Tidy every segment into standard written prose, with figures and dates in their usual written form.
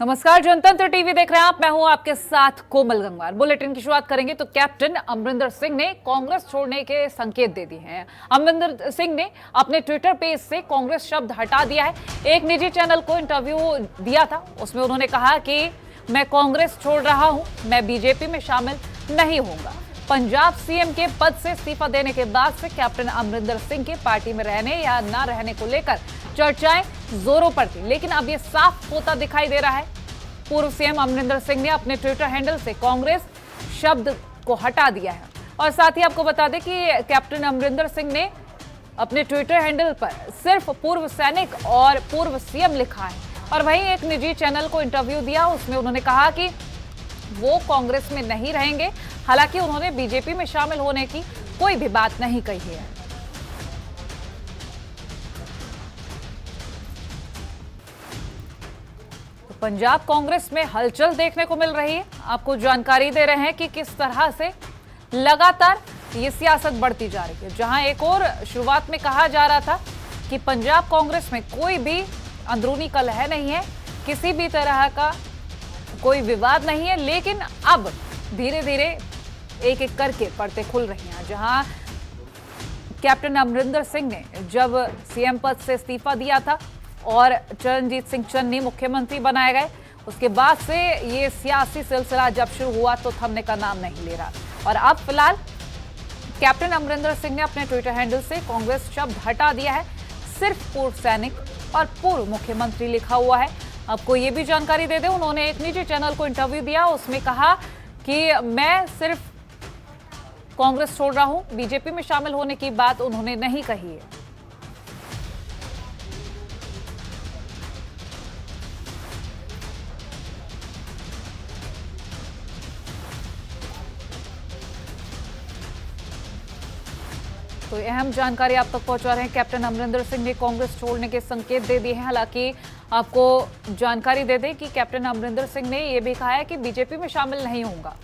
नमस्कार, जनतंत्र टीवी देख रहे हैं आप। मैं हूं आपके साथ कोमल गंगवार। बुलेटिन की शुरुआत करेंगे तो कैप्टन अमरिंदर सिंह ने कांग्रेस छोड़ने के संकेत दे दिए हैं। अमरिंदर सिंह ने अपने ट्विटर पेज से कांग्रेस शब्द हटा दिया है। एक निजी चैनल को इंटरव्यू दिया था, उसमें उन्होंने कहा कि मैं कांग्रेस छोड़ रहा हूं, मैं बीजेपी में शामिल नहीं होऊंगा। पंजाब सीएम के पद से इस्तीफा देने के बाद से कैप्टन अमरिंदर सिंह के पार्टी में रहने या न रहने को लेकर चर्चाएं जोरों पर थी, लेकिन अब ये साफ होता दिखाई दे रहा है। पूर्व सीएम अमरिंदर सिंह ने अपने ट्विटर हैंडल से कांग्रेस शब्द को हटा दिया है। और साथ ही आपको बता दें कि कैप्टन अमरिंदर सिंह ने अपने ट्विटर हैंडल पर सिर्फ पूर्व सैनिक और पूर्व सीएम लिखा है। और वहीं एक निजी चैनल को इंटरव्यू दिया, उसमें उन्होंने कहा कि वो कांग्रेस में नहीं रहेंगे। हालांकि उन्होंने बीजेपी में शामिल होने की कोई भी बात नहीं कही है। तो पंजाब कांग्रेस में हलचल देखने को मिल रही है। आपको जानकारी दे रहे हैं कि किस तरह से लगातार ये सियासत बढ़ती जा रही है। जहां एक और शुरुआत में कहा जा रहा था कि पंजाब कांग्रेस में कोई भी अंदरूनी कलह नहीं है, किसी भी तरह का कोई विवाद नहीं है, लेकिन अब धीरे धीरे एक एक करके परतें खुल रही हैं। जहां कैप्टन अमरिंदर सिंह ने जब सीएम पद से इस्तीफा दिया था और चरणजीत सिंह चन्नी मुख्यमंत्री बनाए गए, उसके बाद से ये सियासी सिलसिला जब शुरू हुआ तो थमने का नाम नहीं ले रहा। और अब फिलहाल कैप्टन अमरिंदर सिंह ने अपने ट्विटर हैंडल से कांग्रेस शब्द हटा दिया है। सिर्फ पूर्व सैनिक और पूर्व मुख्यमंत्री लिखा हुआ है। आपको ये भी जानकारी दे दें, उन्होंने एक निजी चैनल को इंटरव्यू दिया, उसमें कहा कि मैं सिर्फ कांग्रेस छोड़ रहा हूं, बीजेपी में शामिल होने की बात उन्होंने नहीं कही है। तो अहम जानकारी आप तक पहुंचा रहे हैं। कैप्टन अमरिंदर सिंह ने कांग्रेस छोड़ने के संकेत दे दिए हैं। हालांकि आपको जानकारी दे दें कि कैप्टन अमरिंदर सिंह ने यह भी कहा है कि बीजेपी में शामिल नहीं होगा।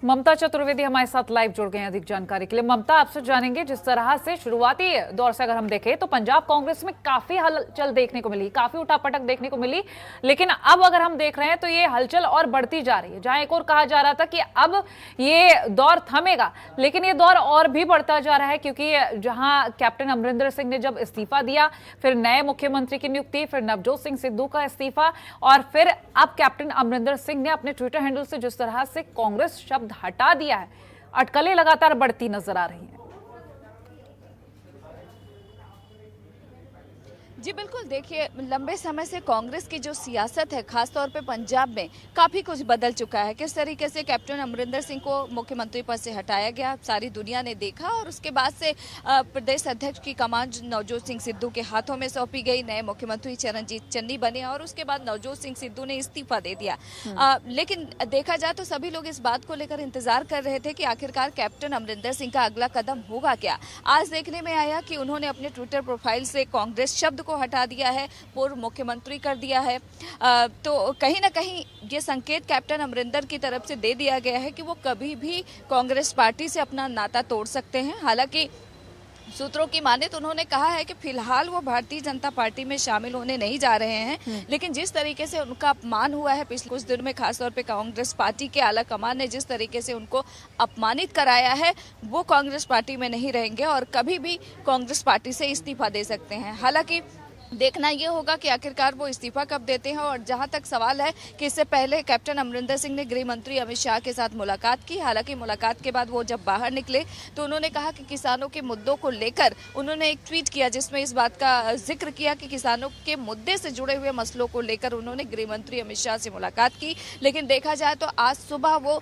ममता चतुर्वेदी हमारे साथ लाइव जुड़ गए हैं अधिक जानकारी के लिए। ममता, आपसे जानेंगे, जिस तरह से शुरुआती दौर से अगर हम देखें तो पंजाब कांग्रेस में काफी हलचल देखने को मिली, काफी उठापटक देखने को मिली, लेकिन अब अगर हम देख रहे हैं तो ये हलचल और बढ़ती जा रही है। जहां एक और कहा जा रहा था कि अब ये दौर थमेगा, लेकिन ये दौर और भी बढ़ता जा रहा है, क्योंकि जहां कैप्टन अमरिंदर सिंह ने जब इस्तीफा दिया, फिर नए मुख्यमंत्री की नियुक्ति, फिर नवजोत सिंह सिद्धू का इस्तीफा, और फिर अब कैप्टन अमरिंदर सिंह ने अपने ट्विटर हैंडल से जिस तरह से कांग्रेस शब्द हटा दिया है, अटकलें लगातार बढ़ती नजर आ रही हैं। जी बिल्कुल, देखिए लंबे समय से कांग्रेस की जो सियासत है, खासतौर पे पंजाब में काफ़ी कुछ बदल चुका है। किस तरीके से कैप्टन अमरिंदर सिंह को मुख्यमंत्री पद से हटाया गया, सारी दुनिया ने देखा, और उसके बाद से प्रदेश अध्यक्ष की कमान नवजोत सिंह सिद्धू के हाथों में सौंपी गई। नए मुख्यमंत्री चरणजीत चन्नी बने और उसके बाद नवजोत सिंह सिद्धू ने इस्तीफा दे दिया। लेकिन देखा जाए तो सभी लोग इस बात को लेकर इंतजार कर रहे थे कि आखिरकार कैप्टन अमरिंदर सिंह का अगला कदम होगा क्या। आज देखने में आया कि उन्होंने अपने ट्विटर प्रोफाइल से कांग्रेस शब्द को हटा दिया है, पूर्व मुख्यमंत्री कर दिया है। तो कहीं ना कहीं ये संकेत कैप्टन अमरिंदर की तरफ से दे दिया गया है कि वो कभी भी कांग्रेस पार्टी से अपना नाता तोड़ सकते हैं। हालांकि सूत्रों की माने तो उन्होंने कहा है कि फिलहाल वो भारतीय जनता पार्टी में शामिल होने नहीं जा रहे हैं, लेकिन जिस तरीके से उनका अपमान हुआ है पिछले कुछ दिनों में, खासतौर पे कांग्रेस पार्टी के आला कमान ने जिस तरीके से उनको अपमानित कराया है, वो कांग्रेस पार्टी में नहीं रहेंगे और कभी भी कांग्रेस पार्टी से इस्तीफा दे सकते हैं। हालांकि देखना ये होगा कि आखिरकार वो इस्तीफा कब देते हैं। और जहां तक सवाल है कि इससे पहले कैप्टन अमरिंदर सिंह ने गृह मंत्री अमित शाह के साथ मुलाकात की। हालांकि मुलाकात के बाद वो जब बाहर निकले तो उन्होंने कहा कि किसानों के मुद्दों को लेकर उन्होंने एक ट्वीट किया, जिसमें इस बात का जिक्र किया कि किसानों के मुद्दे से जुड़े हुए मसलों को लेकर उन्होंने गृह मंत्री अमित शाह से मुलाकात की। लेकिन देखा जाए तो आज सुबह वो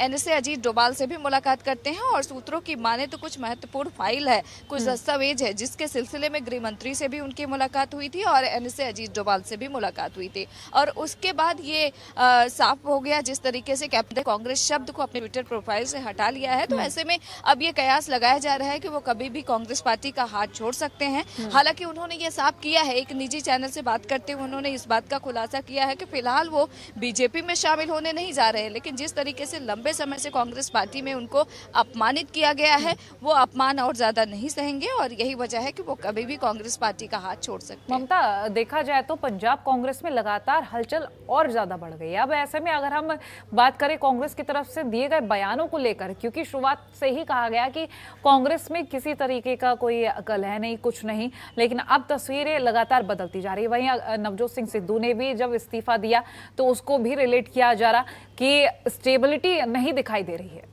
NSA अजीत डोभाल से भी मुलाकात करते हैं और सूत्रों की माने तो कुछ महत्वपूर्ण फाइल है, कुछ दस्तावेज है, जिसके सिलसिले में गृह मंत्री से भी उनकी मुलाकात हुई थी और एनएसए अजीत डोभाल से भी मुलाकात हुई थी। और उसके बाद ये साफ हो गया जिस तरीके से कैप्टन कांग्रेस शब्द को अपने ट्विटर प्रोफाइल से हटा लिया है, तो ऐसे में अब ये कयास लगाया जा रहा है कि वो कभी भी कांग्रेस पार्टी का हाथ छोड़ सकते हैं। हालांकि उन्होंने ये साफ किया है, एक निजी चैनल से बात करते हुए उन्होंने इस बात का खुलासा किया है कि फिलहाल वो बीजेपी में शामिल होने नहीं जा रहे हैं, लेकिन जिस तरीके से लंबे समय से कांग्रेस पार्टी में उनको अपमानित किया गया है, वो अपमान और ज्यादा नहीं सहेंगे और यही वजह है कि वो कभी भी कांग्रेस पार्टी का हाथ छोड़ सकते हैं। ममता, देखा जाए तो पंजाब कांग्रेस में लगातार हलचल और ज्यादा बढ़ गई है। अब ऐसे में अगर हम बात करें कांग्रेस की तरफ से दिए गए बयानों को लेकर, क्योंकि शुरुआत से ही कहा गया कि कांग्रेस में किसी तरीके का कोई कलह नहीं, कुछ नहीं, लेकिन अब तस्वीरें लगातार बदलती जा रही है। वहीं नवजोत सिंह सिद्धू ने भी जब इस्तीफा दिया तो उसको भी रिलेट किया जा रहा कि स्टेबिलिटी नहीं दिखाई दे रही है।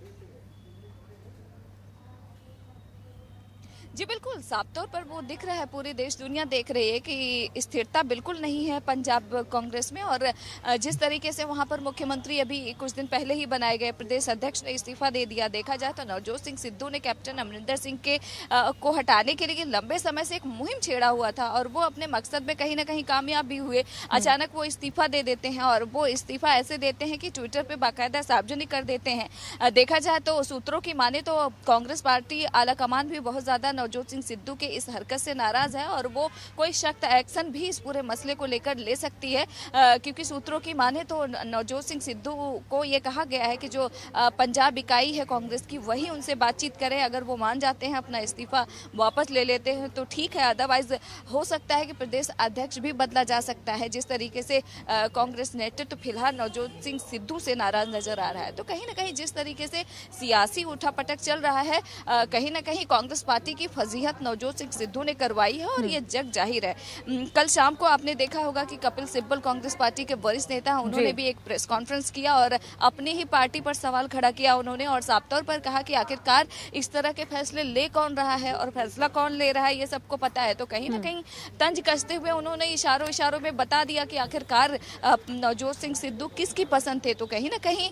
जी बिल्कुल, साफ तौर पर वो दिख रहा है, पूरी देश दुनिया देख रही है कि स्थिरता बिल्कुल नहीं है पंजाब कांग्रेस में। और जिस तरीके से वहां पर मुख्यमंत्री अभी कुछ दिन पहले ही बनाए गए प्रदेश अध्यक्ष ने इस्तीफा दे दिया, देखा जाए तो नवजोत सिंह सिद्धू ने कैप्टन अमरिंदर सिंह के को हटाने के लिए लंबे समय से एक मुहिम छेड़ा हुआ था और वो अपने मकसद में कहीं ना कहीं कामयाब भी हुए। अचानक वो इस्तीफा दे देते हैं और वो इस्तीफा ऐसे देते हैं कि ट्विटर पर बाकायदा सार्वजनिक कर देते हैं। देखा जाए तो सूत्रों की माने तो कांग्रेस पार्टी आलाकमान भी बहुत ज्यादा नवजोत सिंह सिद्धू के इस हरकत से नाराज है और वो कोई सख्त एक्शन भी इस पूरे मसले को लेकर ले सकती है, क्योंकि सूत्रों की माने तो नवजोत सिंह सिद्धू को ये कहा गया है कि जो पंजाब इकाई है कांग्रेस की वही उनसे बातचीत करे। अगर वो मान जाते हैं, अपना इस्तीफा वापस ले लेते हैं तो ठीक है, अदरवाइज हो सकता है कि प्रदेश अध्यक्ष भी बदला जा सकता है। जिस तरीके से कांग्रेस नेतृत्व तो फिलहाल नवजोत सिंह सिद्धू से नाराज नजर आ रहा है, तो कहीं ना कहीं जिस तरीके से सियासी उठापटक चल रहा है, कहीं ना कहीं कांग्रेस पार्टी की फजीहत नवजोत सिंह सिद्धू ने करवाई है और ये जग जाहिर है। कल शाम को आपने देखा होगा कि कपिल सिब्बल कांग्रेस पार्टी के वरिष्ठ नेता, उन्होंने भी एक प्रेस कॉन्फ्रेंस किया और अपनी ही पार्टी पर सवाल खड़ा किया उन्होंने और साफ तौर पर कहा कि आखिरकार इस तरह के फैसले ले कौन रहा है और फैसला कौन ले रहा है, ये सबको पता है। तो कहीं ना कहीं तंज कसते हुए उन्होंने इशारों में बता दिया कि आखिरकार नवजोत सिंह सिद्धू किसकी पसंद थे। तो कहीं ना कहीं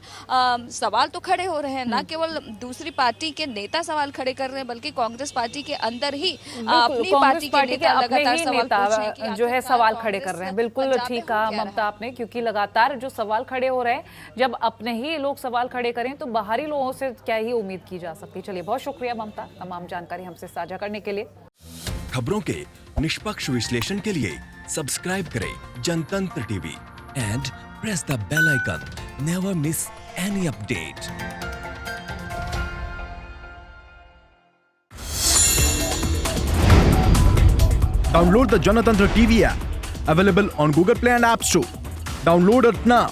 सवाल तो खड़े हो रहे हैं, ना केवल दूसरी पार्टी के नेता सवाल खड़े कर रहे हैं, बल्कि कांग्रेस पार्टी के अंदर ही अपनी पार्टी के लगातार नेता जो है सवाल खड़े कर रहे हैं। बिल्कुल ठीक कहा ममता आपने, क्योंकि लगातार जो सवाल खड़े हो रहे हैं, जब अपने ही लोग सवाल खड़े करें तो बाहरी लोगों से क्या ही उम्मीद की जा सकती। चलिए, बहुत शुक्रिया ममता, तमाम जानकारी हमसे साझा करने के लिए। खबरों के निष्पक्ष विश्लेषण के लिए सब्सक्राइब करें Janatantra TV and press the bell icon. Never miss any update. Download the Janatantra TV app, available on Google Play and App Store. Download it now.